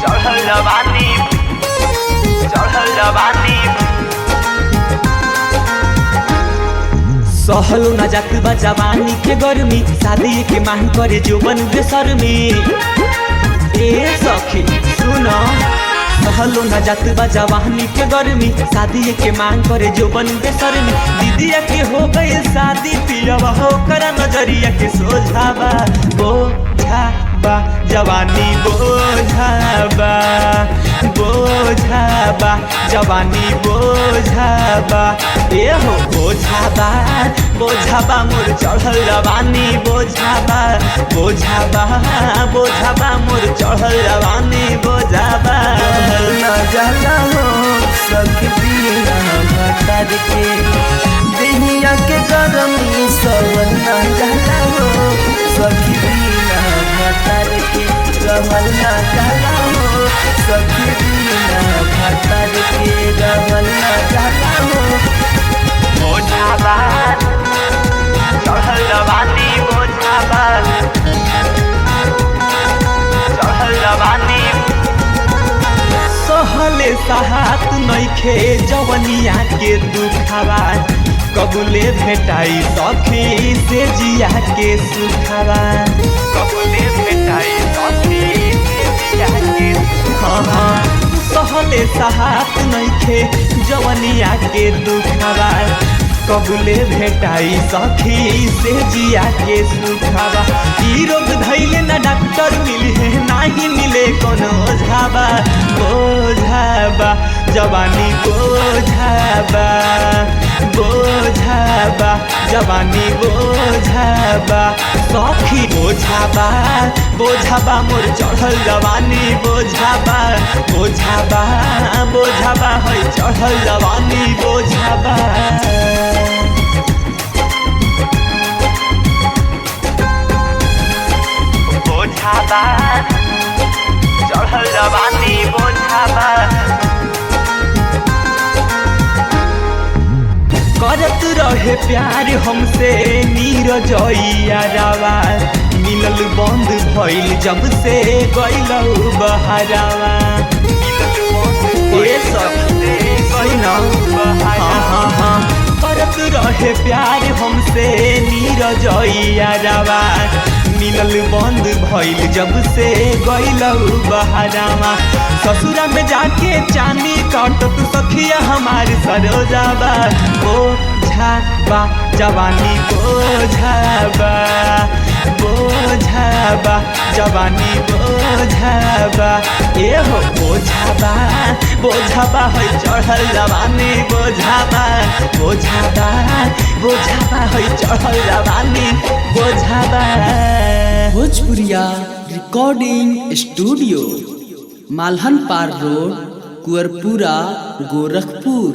चढ़ल जवानी सहलो न जात बा जवानी के गर्मी, शादी के मांग करे जोबन बेसरमी। ए सखी सुन, सहलो न जात बा जवानी के गर्मी, शादी के मांग करे जोबन बेसरमी। दीदिया के हो गई शादी, पियवा हो करा नजरिया के सोझावा। बोझाबा जवानी बोझाबा, बोझाबा जवानी बोझाबा। ए हो बोझाबा बोझाबा मोर चढ़ल जवानी बोझाबा, बोझाबा बोझाबा मोर चढ़ल जवानी बोझाबा। न जाला हो सखी बिना भतर के, देहिया के गरमी सवन न जाला हो सखी बिना भतर के। रहल न जाला हो सखी बिना भतर के, रहल न जाला हो। बोझाबा चढ़ल जवानी बोझाबा, चढ़ल जवानी। सहले सहात नइखे जवनिया के दुखावा, कबूले भेटाई सखी से जिया के सुखावा। कबूले भेटाई सखी से जिया के सुखावा। सहले सहात नइखे जवनिया के दुखावा, कबूले भेटाई सखी से जिया के सुखावा। ई रोग धैले न डॉक्टर मिली है, नाही मिले कोनो ओझावा। बोझाबा जवानी बोझाबा, बोझाबा जवानी बोझाबा। सखी बोझाबा बोझाबा मोर चढ़ल जवानी बोझाबा, बोझाबा बोझाबा है चढ़ल जवानी बोझाबा। बोझाबा चढ़ल जवानी बोझाबा। करत रहे प्यार हमसे नीरजइया रावा, मिलल बंद भइल जब से गइलौ बहरावा। ए सबसे गइलौ बहरावा। करत रहे प्यार हमसे नीरजइया रावा, मिलल बंद भइल जब से गइलौ बहरावा। ससुरा में जाके चांदी काटत सखिया हमार सरोजाबा। बोझाबा जवानी बोझाबा, बोझाबा जवानी बोझाबा। ए हो बोझाबा बोझाबा है चढ़ल जवानी बोझाबा, बोझाबा बोझाबा है चढ़ल जवानी बोझाबा। भोजपुरिया रिकॉर्डिंग स्टूडियो, मालहन पार रोड, कुअरपुरा, गोरखपुर।